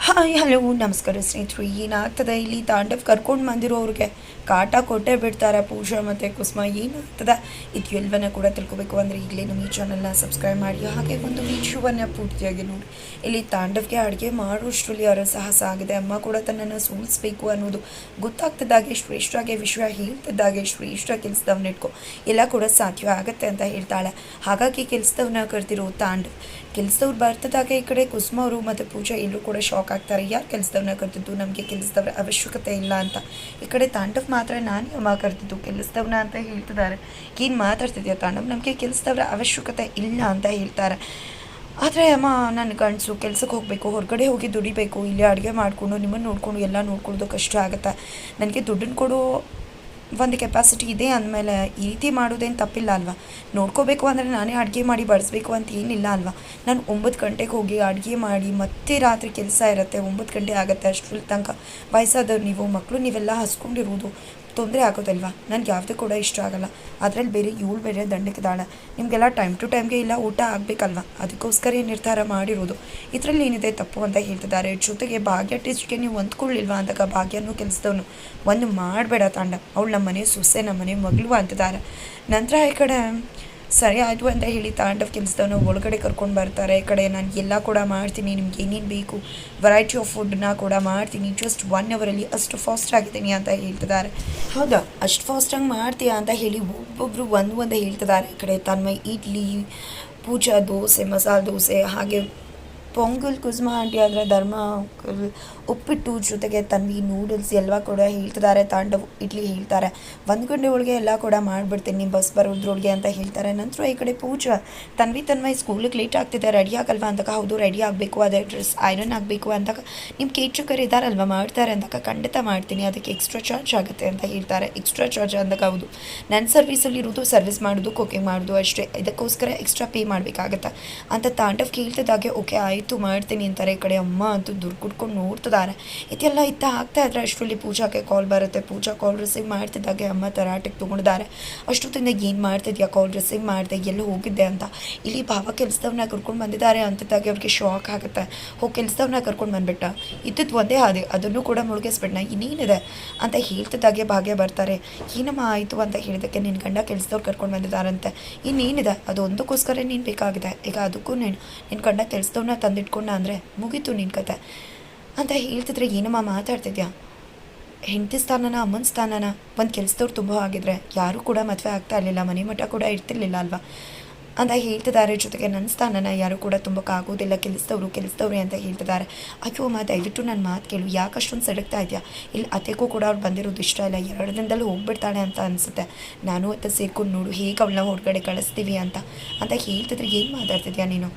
Hi hello ನಮಸ್ಕಾರ ಸ್ನೇಹಿತರು. ಏನಾಗ್ತದೆ ಇಲ್ಲಿ ತಾಂಡವ್ ಕರ್ಕೊಂಡು ಬಂದಿರೋರಿಗೆ ಕಾಟ ಕೊಟ್ಟೇ ಬಿಡ್ತಾರೆ ಪೂಜಾ ಮತ್ತು ಕುಸುಮ. ಏನಾಗ್ತದೆ ಇದು ಎಲ್ಲವನ್ನ ಕೂಡ ತಿಳ್ಕೊಬೇಕು ಅಂದರೆ ಈಗಲೇ ನಮ್ಮ ಈ ಚಾನಲ್ನ ಸಬ್ಸ್ಕ್ರೈಬ್ ಮಾಡಿ, ಹಾಗೆ ಒಂದು ವಿಡಿಯೋವನ್ನು ಪೂರ್ತಿಯಾಗಿ ನೋಡಿ. ಇಲ್ಲಿ ತಾಂಡವ್ಗೆ ಅಡುಗೆ ಮಾಡುವಷ್ಟರಲ್ಲಿ ಅವರ ಸಾಹಸ ಆಗಿದೆ. ಅಮ್ಮ ಕೂಡ ತನ್ನನ್ನು ಸೋಲಿಸಬೇಕು ಅನ್ನೋದು ಗೊತ್ತಾಗ್ತಿದ್ದಾಗೆ ಶ್ರೇಷ್ಠಾಗೆ ವಿಷಯ ಹೇಳ್ತಿದ್ದಾಗೆ ಶ್ರೇಷ್ಠ ಕೆಲಸದವನ್ನ ಇಟ್ಕೊ ಎಲ್ಲ ಕೂಡ ಸಾಧ್ಯ ಆಗುತ್ತೆ ಅಂತ ಹೇಳ್ತಾಳೆ. ಹಾಗಾಗಿ ಕೆಲಸದವನ್ನ ಕರೆದಿರೋ ತಾಂಡವ್ ಕೆಲಸದವ್ರು ಬರ್ತಿದ್ದಾಗ ಈ ಕಡೆ ಕುಸುಮ ಅವರು ಮತ್ತು ಪೂಜಾ ಎಲ್ಲರೂ ಕೂಡ ಶಾಕ್ ಆಗ್ತಾರೆ. ಯಾರು ಕೆಲಸದವ್ರನ್ನ ಕರೆದಿದ್ದು, ನಮಗೆ ಕೆಲಸದವ್ರ ಅವಶ್ಯಕತೆ ಇಲ್ಲ ಅಂತ. ಈ ಕಡೆ ತಾಂಡವ್ ಮಾತ್ರ ನಾನೇ ಅಮ್ಮ ಕರೆದಿದ್ದು ಕೆಲಸದವ್ನ ಅಂತ ಹೇಳ್ತಿದ್ದಾರೆ. ಏನು ಮಾತಾಡ್ತಿದ್ಯಾ ತಾಂಡವ್, ನಮಗೆ ಕೆಲಸದವ್ರ ಅವಶ್ಯಕತೆ ಇಲ್ಲ ಅಂತ ಹೇಳ್ತಾರೆ. ಆದರೆ ಅಮ್ಮ ನನ್ನ ಗಂಡಸು ಕೆಲಸಕ್ಕೆ ಹೋಗಬೇಕು, ಹೊರಗಡೆ ಹೋಗಿ ದುಡಿಬೇಕು, ಇಲ್ಲಿ ಅಡುಗೆ ಮಾಡಿಕೊಂಡು ನಿಮ್ಮನ್ನು ನೋಡಿಕೊಂಡು ಎಲ್ಲ ನೋಡ್ಕೊಳ್ಳೋದು ಕಷ್ಟ ಆಗುತ್ತೆ. ನನಗೆ ದುಡ್ಡನ್ನು ಕೊಡೋ ಒಂದು ಕೆಪಾಸಿಟಿ ಇದೆ ಅಂದಮೇಲೆ ಈ ರೀತಿ ಮಾಡೋದೇನು ತಪ್ಪಿಲ್ಲ ಅಲ್ವಾ. ನೋಡ್ಕೋಬೇಕು ಅಂದರೆ ನಾನೇ ಅಡುಗೆ ಮಾಡಿ ಬಡಿಸ್ಬೇಕು ಅಂತ ಏನಿಲ್ಲ ಅಲ್ವಾ. ನಾನು 9 ಗಂಟೆಗೆ ಹೋಗಿ ಅಡುಗೆ ಮಾಡಿ ಮತ್ತೆ ರಾತ್ರಿ ಕೆಲಸ ಇರುತ್ತೆ, 9 ಗಂಟೆ ಆಗುತ್ತೆ. ಅಷ್ಟರಲ್ಲಿ ತನಕ ವಯಸ್ಸಾದವ್ರು ನೀವು ಮಕ್ಕಳು ನೀವೆಲ್ಲ ಹಸ್ಕೊಂಡಿರೋದು ತೊಂದರೆ ಆಗೋದಲ್ವಾ. ನನಗೆ ಯಾವುದೂ ಕೂಡ ಇಷ್ಟ ಆಗೋಲ್ಲ. ಅದರಲ್ಲಿ ಬೇರೆ ಇವಳು ಬೇರೆ ದಂಡಕ್ಕಿದ್ದಾಳೆ. ನಿಮಗೆಲ್ಲ ಟೈಮ್ ಟು ಟೈಮ್ಗೆ ಇಲ್ಲ ಊಟ ಆಗಬೇಕಲ್ವ, ಅದಕ್ಕೋಸ್ಕರ ನಿರ್ಧಾರ ಮಾಡಿರೋದು. ಇದರಲ್ಲಿ ಏನಿದೆ ತಪ್ಪು ಅಂತ ಹೇಳ್ತಿದ್ದಾರೆ. ಜೊತೆಗೆ ಭಾಗ್ಯ ಟೇಸ್ಟ್ಗೆ ನೀವು ಹೊಂದ್ಕೊಳ್ಳಿಲ್ವಾ ಅಂದಾಗ ಭಾಗ್ಯನೂ ಕೆಲಸದವನು ಒಂದು ಮಾಡಬೇಡ ತಾಂಡ, ಅವಳು ನಮ್ಮ ಮನೆ ಸೊಸೆ, ನಮ್ಮ ಮನೆ ಮಗಳು ಅಂತಿದ್ದಾರೆ. ನಂತರ ಈ ಕಡೆ ಸರಿ ಆಯಿತು ಅಂತ ಹೇಳಿ ತಾಂಡವ್ ಕೆಲಸದವನ್ನ ಒಳಗಡೆ ಕರ್ಕೊಂಡು ಬರ್ತಾರೆ. ಈ ಕಡೆ ನಾನು ಎಲ್ಲ ಕೂಡ ಮಾಡ್ತೀನಿ, ನಿಮ್ಗೆ ಏನೇನು ಬೇಕು ವೆರೈಟಿ ಆಫ್ ಫುಡ್ನ ಕೂಡ ಮಾಡ್ತೀನಿ, ಜಸ್ಟ್ 1 ಅವರಲ್ಲಿ ಅಷ್ಟು ಫಾಸ್ಟ್ ಆಗಿದ್ದೀನಿ ಅಂತ ಹೇಳ್ತಿದ್ದಾರೆ. ಹೌದಾ, ಅಷ್ಟು ಫಾಸ್ಟಾಗಿ ಮಾಡ್ತೀಯಾ ಅಂತ ಹೇಳಿ ಒಬ್ಬೊಬ್ಬರು ಒಂದು ಹೇಳ್ತಿದ್ದಾರೆ. ಈ ಕಡೆ ತನ್ಮಯ್ ಇಡ್ಲಿ, ಪೂಜಾ ದೋಸೆ, ಮಸಾಲೆ ದೋಸೆ, ಹಾಗೆ ಪೊಂಗಲ್, ಕುಸುಮ ಆಂಟಿ ಆದರೆ ಧರ್ಮ ಉಪ್ಪಿಟ್ಟು, ಜೊತೆಗೆ ತನ್ವಿ ನೂಡಲ್ಸ್ ಎಲ್ಲ ಕೂಡ ಹೇಳ್ತಿದ್ದಾರೆ. ತಾಂಡವ್ ಇಡ್ಲಿ ಹೇಳ್ತಾರೆ. 1 ಗಂಟೆ ಒಳಗೆ ಎಲ್ಲ ಕೂಡ ಮಾಡಿಬಿಡ್ತೀನಿ ಬಸ್ ಬರೋದ್ರೊಳಗೆ ಅಂತ ಹೇಳ್ತಾರೆ. ನಂತರ ಈ ಕಡೆ ಪೂಜಾ ತನ್ವಿ ಸ್ಕೂಲಿಗೆ ಲೇಟ್ ಆಗ್ತಿದೆ, ರೆಡಿ ಆಗಲ್ವಾ ಅಂದಾಗ ಹೌದು ರೆಡಿ ಆಗಬೇಕು, ಅದೇ ಡ್ರೆಸ್ ಐರನ್ ಆಗಬೇಕು ಅಂದಾಗ ನಿಮ್ಮ ಕೇಚಕರ್ ಇದ್ದಾರಲ್ವ ಮಾಡ್ತಾರೆ ಅಂದಾಗ ಖಂಡಿತ ಮಾಡ್ತೀನಿ, ಅದಕ್ಕೆ ಎಕ್ಸ್ಟ್ರಾ ಚಾರ್ಜ್ ಆಗುತ್ತೆ ಅಂತ ಹೇಳ್ತಾರೆ. ಎಕ್ಸ್ಟ್ರಾ ಚಾರ್ಜ್ ಅಂದಾಗ ಹೌದು ನನ್ನ ಸರ್ವಿಸಲ್ಲಿ ಇರೋದು ಸರ್ವಿಸ್ ಮಾಡೋದು ಕುಕಿಂಗ್ ಮಾಡೋದು ಅಷ್ಟೇ, ಇದಕ್ಕೋಸ್ಕರ ಎಕ್ಸ್ಟ್ರಾ ಪೇ ಮಾಡಬೇಕಾಗತ್ತೆ ಅಂತ ತಾಂಡವ್ ಕೇಳ್ತಿದ್ದಾಗೆ ಓಕೆ ಆಯಿತು ಮಾಡ್ತೀನಿ ಅಂತಾರೆ. ಈ ಕಡೆ ಅಮ್ಮ ಅಂತೂ ದುಡ್ಡು ಕುಡ್ಕೊಂಡು ನೋಡ್ತಿದ್ದಾರೆ. ಇದೆಲ್ಲ ಆಗ್ತಾ ಇದ್ರೆ ಅಷ್ಟರಲ್ಲಿ ಪೂಜಾಗೆ ಕಾಲ್ ಬರುತ್ತೆ. ಪೂಜಾ ಕಾಲ್ ರಿಸೀವ್ ಮಾಡ್ತಿದ್ದಾಗೆ ಅಮ್ಮ ತರಾಟೆಗೆ ತೊಗೊಂಡಿದ್ದಾರೆ. ಅಷ್ಟೊತ್ತಿಂದ ಏನು ಮಾಡ್ತಿದ್ಯಾ, ಕಾಲ್ ರಿಸೀವ್ ಮಾಡಿದೆ, ಎಲ್ಲ ಹೋಗಿದ್ದೆ ಅಂತ. ಇಲ್ಲಿ ಭಾವ ಕೆಲಸದವ್ರನ್ನ ಕರ್ಕೊಂಡು ಬಂದಿದ್ದಾರೆ ಅಂತಿದ್ದಾಗೆ ಅವ್ರಿಗೆ ಶಾಕ್ ಆಗುತ್ತೆ. ಹೋಗಿ ಕೆಲಸದವ್ರನ್ನ ಕರ್ಕೊಂಡು ಬಂದುಬಿಟ್ಟ, ಇದ್ದದ್ದು ಒಂದೇ ಹಾದೆ ಅದನ್ನು ಕೂಡ ಮುಳುಗಿಸ್ಬಿಟ್ನ, ಇನ್ನೇನಿದೆ ಅಂತ ಹೇಳ್ತಿದ್ದಾಗೆ ಭಾಗ್ಯ ಬರ್ತಾರೆ. ಏನಮ್ಮ ಆಯಿತು ಅಂತ ಹೇಳಿದಕ್ಕೆ ನಿನ್ನ ಗಂಡ ಕೆಲಸದವ್ರು ಕರ್ಕೊಂಡು ಬಂದಿದ್ದಾರಂತೆ, ಇನ್ನೇನಿದೆ ಅದು ಒಂದಕ್ಕೋಸ್ಕರ ನೀನು ಬೇಕಾಗಿದೆ, ಈಗ ಅದಕ್ಕೂ ನಿನ್ನ ಗಂಡ ಕೆಲಸದವ್ರನ್ನ ತಂದಿಟ್ಕೊಂಡ ಅಂದರೆ ಮುಗೀತು ನಿನ್ನ ಕತೆ ಅಂತ ಹೇಳ್ತಿದ್ರೆ ಏನಮ್ಮ ಮಾತಾಡ್ತಿದ್ಯಾ. ಹೆಂಡತಿ ಸ್ಥಾನನ ಅಮ್ಮನ ಸ್ಥಾನನ ಒಂದು ಕೆಲಸದವ್ರು ತುಂಬ ಆಗಿದ್ರೆ ಯಾರೂ ಕೂಡ ಮದುವೆ ಆಗ್ತಾ ಇರಲಿಲ್ಲ, ಮನೆ ಮಠ ಕೂಡ ಇರ್ತಿರ್ಲಿಲ್ಲ ಅಲ್ವಾ ಅಂತ ಹೇಳ್ತಿದ್ದಾರೆ. ಜೊತೆಗೆ ನನ್ನ ಸ್ಥಾನನ ಯಾರು ಕೂಡ ತುಂಬಕ್ಕಾಗೋದಿಲ್ಲ, ಕೆಲಸದವ್ರೆ ಅಂತ ಹೇಳ್ತಿದ್ದಾರೆ. ಅಯ್ಯೋ ಅಮ್ಮ ದಯವಿಟ್ಟು ನನ್ನ ಮಾತು ಕೇಳು, ಯಾಕೆ ಅಷ್ಟೊಂದು ಸಡಗ್ತಾ ಇದೆಯಾ. ಇಲ್ಲಿ ಅತ್ತೆಗೂ ಕೂಡ ಅವ್ರು ಬಂದಿರೋದು ಇಷ್ಟ ಇಲ್ಲ, 2 ದಿನದಲ್ಲಿ ಹೋಗ್ಬಿಡ್ತಾಳೆ ಅಂತ ಅನಿಸುತ್ತೆ. ನಾನು ಅತ್ತೆ ಸೇರ್ಕೊಂಡು ನೋಡು ಹೇಗೆ ಅವಳನ್ನ ಹೊರಗಡೆ ಕಳಿಸ್ತೀವಿ ಅಂತ ಹೇಳ್ತಿದ್ರೆ ಏನು ಮಾತಾಡ್ತಿದ್ಯಾ ನೀನು.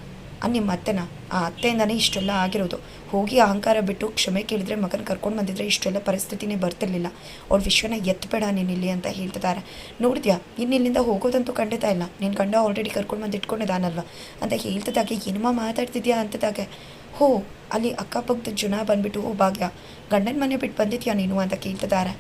ನಿಮ್ಮ ಅತ್ತೆನ, ಆ ಅತ್ತೆಯಿಂದನೇ ಇಷ್ಟೆಲ್ಲ ಆಗಿರೋದು. ಹೋಗಿ ಅಹಂಕಾರ ಬಿಟ್ಟು ಕ್ಷಮೆ ಕೇಳಿದ್ರೆ ಮಗನ ಕರ್ಕೊಂಡು ಬಂದಿದ್ರೆ ಇಷ್ಟೆಲ್ಲ ಪರಿಸ್ಥಿತಿನೇ ಬರ್ತಿರ್ಲಿಲ್ಲ. ಅವ್ರ ವಿಷಯನ ಎತ್ತಬೇಡ ನೀನಿಲ್ಲಿ ಅಂತ ಹೇಳ್ತಿದ್ದಾರೆ. ನೋಡಿದ್ಯಾ ಇಲ್ಲಿಂದ ಹೋಗೋದಂತೂ ಖಂಡಿತ ಇಲ್ಲ, ನಿನ್ನ ಗಂಡ ಆಲ್ರೆಡಿ ಕರ್ಕೊಂಡು ಬಂದು ಇಟ್ಕೊಂಡಿದ್ದಾನಲ್ವ ಅಂತ ಹೇಳ್ತಿದ್ದಾಗೆ ಏನಮ್ಮ ಮಾತಾಡ್ತಿದ್ಯಾ ಅಂತದಾಗೆ. ಹೋ ಅಲ್ಲಿ ಅಕ್ಕಪಕ್ಕದ ಜನ ಬಂದುಬಿಟ್ಟು ಓ ಭಾಗ್ಯ ಗಂಡನ ಮನೆ ಬಿಟ್ಟು ಬಂದಿದ್ಯಾ ನೀನು ಅಂತ ಕೇಳ್ತಿದ್ದಾರೆ.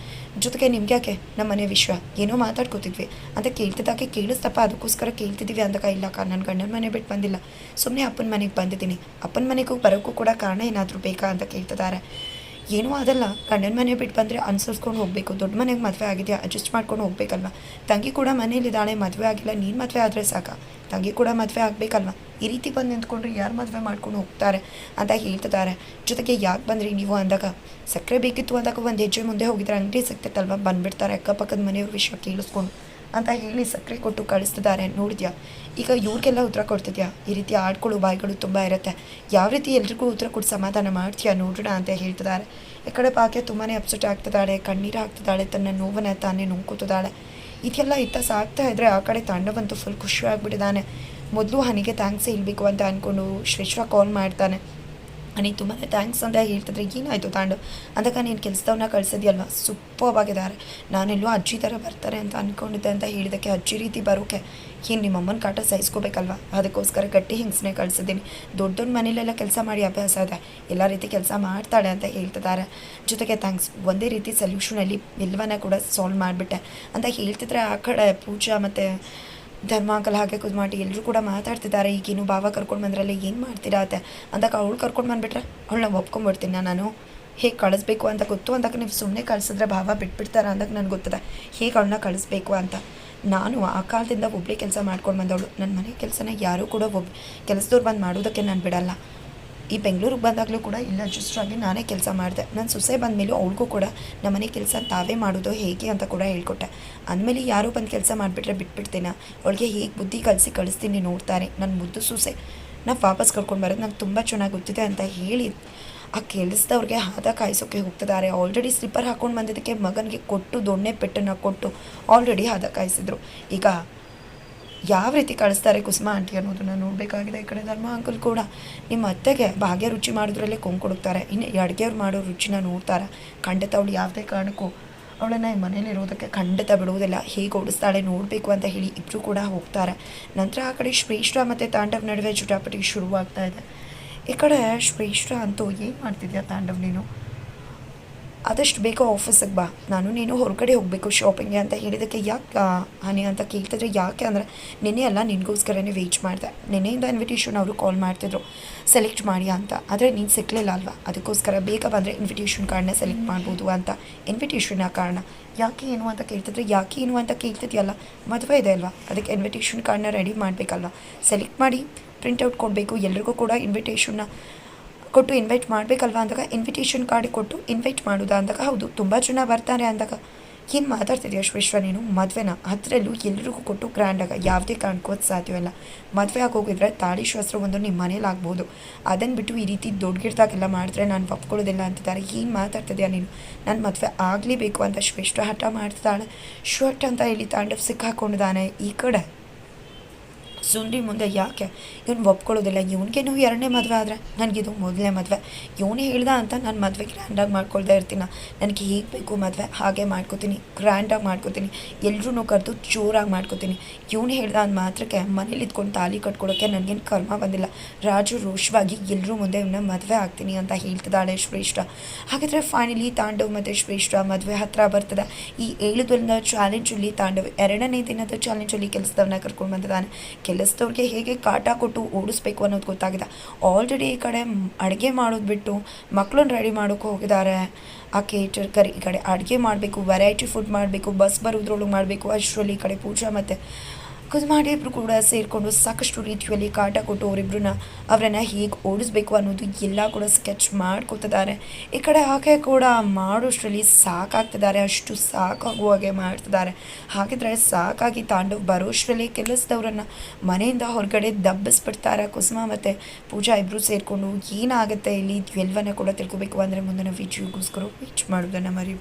ಜೊತೆಗೆ ನಿಮ್ಗೆ ಯಾಕೆ ನಮ್ಮ ಮನೆ ವಿಷಯ ಏನೋ ಮಾತಾಡ್ಕೋತಿದ್ವಿ ಅಂತ ಕೇಳ್ತಿದ್ದಾಗೆ ಕೇಳಿಸ್ತಪ್ಪ ಅದಕ್ಕೋಸ್ಕರ ಕೇಳ್ತಿದ್ದೀವಿ ಅಂದಾಗ ಇಲ್ಲಕ್ಕ ನನ್ನ ಗಂಡನ ಮನೆ ಬಿಟ್ಟು ಬಂದಿಲ್ಲ, ಸುಮ್ಮನೆ ಅಪ್ಪನ ಮನೆಗೆ ಬಂದಿದ್ದೀನಿ, ಅಪ್ಪನ ಮನೆಗೂ ಬರೋಕ್ಕೂ ಕೂಡ ಕಾರಣ ಏನಾದರೂ ಬೇಕಾ ಅಂತ ಕೇಳ್ತಿದ್ದಾರೆ. ಏನೂ ಅದಲ್ಲ, ಗಂಡನ ಮನೆ ಬಿಟ್ಟು ಬಂದರೆ ಅನುಸರಿಸ್ಕೊಂಡು ಹೋಗಬೇಕು, ದೊಡ್ಡ ಮನೆಗೆ ಮದುವೆ ಆಗಿದೆಯಾ ಅಡ್ಜಸ್ಟ್ ಮಾಡ್ಕೊಂಡು ಹೋಗ್ಬೇಕಲ್ವ. ತಂಗಿ ಕೂಡ ಮನೇಲಿದ್ದಾಳೆ, ಮದುವೆ ಆಗಿಲ್ಲ, ನೀನು ಮದುವೆ ಆದರೆ ಸಾಕ, ತಂಗಿ ಕೂಡ ಮದುವೆ ಆಗಬೇಕಲ್ವ. ಈ ರೀತಿ ಬಂದು ನಿಂತ್ಕೊಂಡ್ರೆ ಯಾರು ಮದುವೆ ಮಾಡ್ಕೊಂಡು ಹೋಗ್ತಾರೆ ಅಂತ ಹೇಳ್ತಿದ್ದಾರೆ. ಜೊತೆಗೆ ಯಾಕೆ ಬಂದ್ರಿ ನೀವು ಅಂದಾಗ ಸಕ್ಕರೆ ಬೇಕಿತ್ತು ಅಂದಾಗ ಒಂದು ಹೆಜ್ಜೆ ಮುಂದೆ ಹೋಗಿದ್ರೆ ಅಂಗಡಿ ಸಿಗ್ತೈತಲ್ವ, ಬಂದುಬಿಡ್ತಾರೆ ಅಕ್ಕಪಕ್ಕದ ಮನೆಯವ್ರ ವಿಷಯ ಕೇಳಿಸ್ಕೊಂಡು ಅಂತ ಹೇಳಿ ಸಕ್ಕರೆ ಕೊಟ್ಟು ಕಳಿಸ್ತಿದ್ದಾರೆ. ನೋಡಿದ್ಯಾ ಈಗ ಇವ್ರಿಗೆಲ್ಲ ಉತ್ತರ ಕೊಡ್ತಿದ್ಯಾ. ಈ ರೀತಿ ಆಡ್ಕೊಳ್ಳೋ ಬಾಯಿಗಳು ತುಂಬ ಇರುತ್ತೆ, ಯಾವ ರೀತಿ ಎಲ್ರಿಗೂ ಉತ್ತರ ಕೊಟ್ಟು ಸಮಾಧಾನ ಮಾಡ್ತೀಯಾ ನೋಡೋಣ ಅಂತ ಹೇಳ್ತಿದ್ದಾರೆ. ಈ ಕಡೆ ಭಾಗ್ಯ ತುಂಬಾ ಅಪ್ಸೆಟ್ ಆಗ್ತಿದ್ದಾಳೆ, ಕಣ್ಣೀರು ಹಾಕ್ತಿದ್ದಾಳೆ, ತನ್ನ ನೋವನ್ನ ತಾನೇ ನೋಡ್ಕೋತಿದ್ದಾಳೆ. ಇದೆಲ್ಲ ಸಾಗ್ತಾ ಇದ್ದರೆ ಆ ಕಡೆ ತಾಂಡವಂತೂ ಫುಲ್ ಖುಷಿ ಆಗಿಬಿಟ್ಟಿದ್ದಾನೆ. ಮೊದಲು ಹನಿಗೆ ಥ್ಯಾಂಕ್ಸ್ ಹೇಳಬೇಕು ಅಂತ ಅಂದ್ಕೊಂಡು ಶ್ರೇಷ್ಠ ಕಾಲ್ ಮಾಡ್ತಾನೆ. ಹನಿ ತುಂಬಾ ಥ್ಯಾಂಕ್ಸ್ ಅಂತ ಹೇಳ್ತಿದ್ರೆ ಏನಾಯಿತು ತಾಂಡವ್ ಅಂದಾಗ ನೀನು ಕೆಲಸದವ್ರನ್ನ ಕಳಿಸಿದ್ಯಲ್ವ ಸೂಪರ್ವಾಗಿದ್ದಾರೆ, ನಾನೆಲ್ಲೋ ಅಜ್ಜಿ ಥರ ಬರ್ತಾರೆ ಅಂತ ಅಂದ್ಕೊಂಡಿದ್ದೆ ಅಂತ ಹೇಳಿದಕ್ಕೆ ಅಜ್ಜಿ ರೀತಿ ಬರೋಕೆ ಏನು ನಿಮ್ಮಮ್ಮನ ಕಾಟ ಸಹಿಸ್ಕೋಬೇಕಲ್ವ, ಅದಕ್ಕೋಸ್ಕರ ಗಟ್ಟಿ ಹಿಂಗ್ಸನೆ ಕಳಿಸಿದ್ದೀನಿ. ದೊಡ್ಡ ಮನೇಲೆಲ್ಲ ಕೆಲಸ ಮಾಡಿ ಅಭ್ಯಾಸ ಇದೆ, ಎಲ್ಲ ರೀತಿ ಕೆಲಸ ಮಾಡ್ತಾಳೆ ಅಂತ ಹೇಳ್ತಿದ್ದಾರೆ. ಜೊತೆಗೆ ಥ್ಯಾಂಕ್ಸ್, ಒಂದೇ ರೀತಿ ಸೊಲ್ಯೂಷನಲ್ಲಿ ಎಲ್ಲವನ್ನ ಕೂಡ ಸಾಲ್ವ್ ಮಾಡಿಬಿಟ್ಟೆ ಅಂತ ಹೇಳ್ತಿದ್ರೆ ಆ ಕಡೆ ಪೂಜಾ ಮತ್ತು ಧರ್ಮ ಅಂಕಲ್ ಹಾಗೆ ಕುದ್ಮಾಟಿ ಎಲ್ಲರೂ ಕೂಡ ಮಾತಾಡ್ತಿದ್ದಾರೆ. ಈಗೇನು ಭಾವ ಕರ್ಕೊಂಡು ಬಂದ್ರಲ್ಲ, ಏನು ಮಾಡ್ತೀರಾ ಅತ್ತೆ ಅಂದಾಗ ಅವಳು ಕರ್ಕೊಂಡು ಬಂದುಬಿಟ್ರೆ ಅವಳನ್ನ ಒಪ್ಕೊಂಡ್ಬಿಡ್ತೀನಿ ನಾನು. ಹೇಗೆ ಕಳಿಸ್ಬೇಕು ಅಂತ ಗೊತ್ತು ಅಂದಾಗ ನೀವು ಸುಮ್ಮನೆ ಕಳಿಸಿದ್ರೆ ಭಾವ ಬಿಟ್ಬಿಡ್ತಾರ ಅಂದಾಗ ನನಗೆ ಗೊತ್ತದೆ ಹೇಗೆ ಅವಳನ್ನ ಕಳಿಸ್ಬೇಕು ಅಂತ. ನಾನು ಆ ಕಾಲದಿಂದ ಒಬ್ಬಳೇ ಕೆಲಸ ಮಾಡ್ಕೊಂಡು ಬಂದವಳು. ನನ್ನ ಮನೆ ಕೆಲಸನ ಯಾರೂ ಕೂಡ ಕೆಲಸದವ್ರು ಬಂದು ಮಾಡೋದಕ್ಕೆ ನಾನು ಬಿಡಲ್ಲ. ಈ ಬೆಂಗಳೂರಿಗೆ ಬಂದಾಗಲೂ ಕೂಡ ಇಲ್ಲ ಅಡ್ಜಸ್ಟಾಗಿ ನಾನೇ ಕೆಲಸ ಮಾಡಿದೆ. ನನ್ನ ಸೊಸೆ ಬಂದಮೇಲೂ ಅವಳಿಗೂ ಕೂಡ ನಮ್ಮ ಮನೆ ಕೆಲಸ ತಾವೇ ಮಾಡೋದು ಹೇಗೆ ಅಂತ ಕೂಡ ಹೇಳ್ಕೊಟ್ಟೆ. ಅಂದಮೇಲೆ ಯಾರೂ ಬಂದು ಕೆಲಸ ಮಾಡಿಬಿಟ್ರೆ ಬಿಟ್ಬಿಡ್ತೀನ, ಅವಳಿಗೆ ಹೇಗೆ ಬುದ್ಧಿ ಕಳಿಸ್ತೀನಿ ನೋಡ್ತಾರೆ. ನನ್ನ ಮುದ್ದು ಸೊಸೆ ನಾವು ವಾಪಸ್ ಕರ್ಕೊಂಡು ಬರೋದು ನಂಗೆ ತುಂಬ ಚೆನ್ನಾಗಿ ಗೊತ್ತಿದೆ ಅಂತ ಹೇಳಿ ಆ ಕೆಲಸದವ್ರಿಗೆ ಹದ ಕಾಯಿಸೋಕ್ಕೆ ಹೋಗ್ತಿದ್ದಾರೆ. ಆಲ್ರೆಡಿ ಸ್ಲಿಪ್ಪರ್ ಹಾಕ್ಕೊಂಡು ಬಂದಿದ್ದಕ್ಕೆ ಮಗನಿಗೆ ಕೊಟ್ಟು ದೊಣ್ಣೆ ಪೆಟ್ಟನ್ನು ಕೊಟ್ಟು ಆಲ್ರೆಡಿ ಹದ ಕಾಯಿಸಿದ್ರು. ಈಗ ಯಾವ ರೀತಿ ಕಳಿಸ್ತಾರೆ ಕುಸುಮ ಆಂಟಿ ಅನ್ನೋದನ್ನು ನೋಡಬೇಕಾಗಿದೆ. ಈ ಕಡೆ ಧರ್ಮ ಅಂಕಲ್ ಕೂಡ ನಿಮ್ಮ ಅತ್ತೆಗೆ ಭಾಗ್ಯ ರುಚಿ ಮಾಡೋದ್ರಲ್ಲೇ ಕೊಂಡ್ಕೊಡುತ್ತಾರೆ. ಇನ್ನು ಅಡುಗೆಯವ್ರು ಮಾಡೋ ರುಚಿನ ನೋಡ್ತಾರೆ. ಖಂಡಿತ ಅವಳು ಯಾವುದೇ ಕಾರಣಕ್ಕೂ ಅವಳನ್ನು ಮನೇಲಿ ಇರೋದಕ್ಕೆ ಖಂಡಿತ ಬಿಡುವುದಿಲ್ಲ. ಹೇಗೆ ಓಡಿಸ್ತಾಳೆ ನೋಡಬೇಕು ಅಂತ ಹೇಳಿ ಇಬ್ಬರು ಕೂಡ ಹೋಗ್ತಾರೆ. ನಂತರ ಆ ಕಡೆ ಶ್ರೇಷ್ಠ ಮತ್ತು ತಾಂಡವ್ ನಡುವೆ ಜುಟಾಪಟಿ ಶುರುವಾಗ್ತಾ ಇದೆ. ಈ ಕಡೆ ಶ್ರೇಷ್ಠ ಅಂತೂ ಏನು ಮಾಡ್ತಿದ್ಯಾ ತಾಂಡವ್, ನೀನು ಆದಷ್ಟು ಬೇಗ ಆಫೀಸಿಗೆ ಬಾ, ನಾನು ನೀನು ಹೊರಗಡೆ ಹೋಗಬೇಕು ಶಾಪಿಂಗ್ಗೆ ಅಂತ ಹೇಳಿದ್ದಕ್ಕೆ ಯಾಕೆ ಹಾನಿ ಅಂತ ಕೇಳ್ತಿದ್ರೆ, ಯಾಕೆ ಅಂದರೆ ನಿನ್ನೆ ಎಲ್ಲ ನಿನಗೋಸ್ಕರನೇ ವೇಟ್ ಮಾಡಿದೆ. ನಿನ್ನೆಯಿಂದ ಇನ್ವಿಟೇಷನ್ ಅವರು ಕಾಲ್ ಮಾಡ್ತಿದ್ರು ಸೆಲೆಕ್ಟ್ ಮಾಡಿ ಅಂತ, ಆದರೆ ನೀನು ಸಿಕ್ಕಲಿಲ್ಲ ಅಲ್ವಾ, ಅದಕ್ಕೋಸ್ಕರ ಬೇಗ ಬಂದರೆ ಇನ್ವಿಟೇಷನ್ ಕಾರ್ಡ್ನ ಸೆಲೆಕ್ಟ್ ಮಾಡ್ಬೋದು ಅಂತ. ಇನ್ವಿಟೇಷನ್ ಕಾರಣ ಯಾಕೆ ಏನು ಅಂತ ಕೇಳ್ತಿದ್ರೆ, ಯಾಕೆ ಏನು ಅಂತ ಕೇಳ್ತಿದ್ಯಲ್ಲ, ಮದುವೆ ಇದೆ ಅಲ್ವಾ, ಅದಕ್ಕೆ ಇನ್ವಿಟೇಷನ್ ಕಾರ್ಡ್ನ ರೆಡಿ ಮಾಡಬೇಕಲ್ವ, ಸೆಲೆಕ್ಟ್ ಮಾಡಿ ಪ್ರಿಂಟೌಟ್ ಕೊಡಬೇಕು, ಎಲ್ರಿಗೂ ಕೂಡ ಇನ್ವಿಟೇಷನ್ನ ಕೊಟ್ಟು ಇನ್ವೈಟ್ ಮಾಡಬೇಕಲ್ವ ಅಂದಾಗ ಇನ್ವಿಟೇಷನ್ ಕಾರ್ಡ್ ಕೊಟ್ಟು ಇನ್ವೈಟ್ ಮಾಡೋದಾ ಅಂದಾಗ ಹೌದು ತುಂಬ ಜನ ಬರ್ತಾರೆ ಅಂದಾಗ ಏನು ಮಾತಾಡ್ತಿದ್ಯಾ ಶ್ರೇಷ್ಠ ನೀನು, ಮದುವೆನ ಅದರಲ್ಲೂ ಎಲ್ರಿಗೂ ಕೊಟ್ಟು ಗ್ರ್ಯಾಂಡಾಗ ಯಾವುದೇ ಕಾರಣಕ್ಕೂ ಅದು ಸಾಧ್ಯವಿಲ್ಲ. ಮದುವೆ ಆಗೋಗಿದ್ರೆ ತಾಳಿ ಶಾಸ್ತ್ರ ಒಂದು ನಿಮ್ಮ ಮನೇಲಿ ಆಗ್ಬೋದು, ಅದನ್ನು ಬಿಟ್ಟು ಈ ರೀತಿ ದೊಡ್ಡಗಿಡ್ದಾಗೆಲ್ಲ ಮಾಡಿದ್ರೆ ನಾನು ಒಪ್ಕೊಳ್ಳೋದಿಲ್ಲ ಅಂತಿದ್ದಾರೆ. ಏನು ಮಾತಾಡ್ತಿದ್ಯಾ ನೀನು, ನನ್ನ ಮದುವೆ ಆಗಲೇಬೇಕು ಅಂತ ಶ್ರೇಷ್ಠ ಹಠ ಮಾಡ್ತಿದ್ದಾಳೆ. ಶರ್ಟ್ ಅಂತ ಹೇಳಿ ತಾಂಡವ್ ಸಿಕ್ಕಾಕೊಂಡಿದ್ದಾನೆ. ಈ ಕಡೆ ಸುಂದ್ರಿ ಮುಂದೆ ಯಾಕೆ ಇವ್ನು ಒಪ್ಕೊಳ್ಳೋದಿಲ್ಲ, ಇವನಿಗೇನು ಎರಡನೇ ಮದುವೆ ಆದರೆ ನನಗಿದು ಮೊದಲನೇ ಮದುವೆ, ಇವನೇ ಹೇಳ್ದ ಅಂತ ನಾನು ಮದುವೆ ಗ್ರ್ಯಾಂಡಾಗಿ ಮಾಡ್ಕೊಳ್ತಾ ಇರ್ತೀನಿ, ನನಗೆ ಹೇಗೆ ಬೇಕು ಮದುವೆ ಹಾಗೆ ಮಾಡ್ಕೋತೀನಿ, ಗ್ರ್ಯಾಂಡಾಗಿ ಮಾಡ್ಕೋತೀನಿ, ಎಲ್ರೂ ಕರೆದು ಜೋರಾಗಿ ಮಾಡ್ಕೋತೀನಿ. ಇವನು ಹೇಳ್ದ ಅಂದ ಮಾತ್ರಕ್ಕೆ ಮನೇಲಿ ಇದ್ಕೊಂಡು ತಾಲಿ ಕಟ್ಕೊಡೋಕ್ಕೆ ನನಗೇನು ಕರ್ಮ ಬಂದಿಲ್ಲ, ರಾಜು ರೋಷವಾಗಿ ಎಲ್ಲರೂ ಮುಂದೆ ಇವನ್ನ ಮದುವೆ ಆಗ್ತೀನಿ ಅಂತ ಹೇಳ್ತಿದ್ದಾಳೆ ಶ್ರೇಷ್ಠ. ಹಾಗಾದರೆ ಫೈನಲಿ ತಾಂಡವ್ ಮತ್ತು ಶ್ರೇಷ್ಠ ಮದುವೆ ಹತ್ತಿರ ಬರ್ತದೆ. ಈ 7 ದಿನದ ಚಾಲೆಂಜಲ್ಲಿ ತಾಂಡವ್ 2ನೇ ದಿನದ ಚಾಲೆಂಜಲ್ಲಿ ಕೆಲಸದವನ್ನ ಕರ್ಕೊಂಡು ಬಂದಿದ್ದಾನೆ. ಕೆಲಸದವ್ರಿಗೆ ಹೇಗೆ ಕಾಟ ಕೊಟ್ಟು ಓಡಿಸ್ಬೇಕು ಅನ್ನೋದು ಗೊತ್ತಾಗಿದೆ. ಆಲ್ರೆಡಿ ಈ ಕಡೆ ಅಡುಗೆ ಮಾಡೋದು ಬಿಟ್ಟು ಮಕ್ಕಳನ್ನ ರೆಡಿ ಮಾಡೋಕ್ಕೆ ಹೋಗಿದ್ದಾರೆ. ಆ ಕೇಟರ್ ಈ ಕಡೆ ಅಡುಗೆ ಮಾಡಬೇಕು, ವೆರೈಟಿ ಫುಡ್ ಮಾಡಬೇಕು, ಬಸ್ ಬರೋದ್ರೊಳಗೆ ಮಾಡಬೇಕು. ಅಷ್ಟರಲ್ಲಿ ಈ ಕಡೆ ಪೂಜಾ ಮತ್ತು ಕುದುಮಾಡಿ ಇಬ್ಬರು ಕೂಡ ಸೇರಿಕೊಂಡು ಸಾಕಷ್ಟು ರೀತಿಯಲ್ಲಿ ಕಾಟ ಕೊಟ್ಟು ಅವರನ್ನು ಹೇಗೆ ಓಡಿಸ್ಬೇಕು ಅನ್ನೋದು ಎಲ್ಲ ಕೂಡ ಸ್ಕೆಚ್ ಮಾಡ್ಕೊತಿದ್ದಾರೆ. ಈ ಕಡೆ ಆಕೆ ಕೂಡ ಮಾಡೋಷ್ಟರಲ್ಲಿ ಸಾಕಾಗ್ತಿದ್ದಾರೆ, ಅಷ್ಟು ಸಾಕಾಗುವ ಹಾಗೆ ಮಾಡ್ತಿದ್ದಾರೆ. ಹಾಗಿದ್ರೆ ಸಾಕಾಗಿ ತಾಂಡವ್ ಬರೋಷ್ಟರಲ್ಲಿ ಕೆಲಸದವ್ರನ್ನ ಮನೆಯಿಂದ ಹೊರಗಡೆ ದಬ್ಬಿಸ್ಬಿಡ್ತಾರೆ. ಕುಸುಮ ಮತ್ತು ಪೂಜಾ ಇಬ್ಬರು ಸೇರಿಕೊಂಡು ಏನಾಗುತ್ತೆ ಇಲ್ಲಿ ಎಲ್ಲವನ್ನ ಕೂಡ ತಿಳ್ಕೊಬೇಕು ಅಂದರೆ ಮುಂದಿನ ವಿಡಿಯೋಗೋಸ್ಕರ ವೇಟ್ ಮಾಡೋದನ್ನು ಮರಿ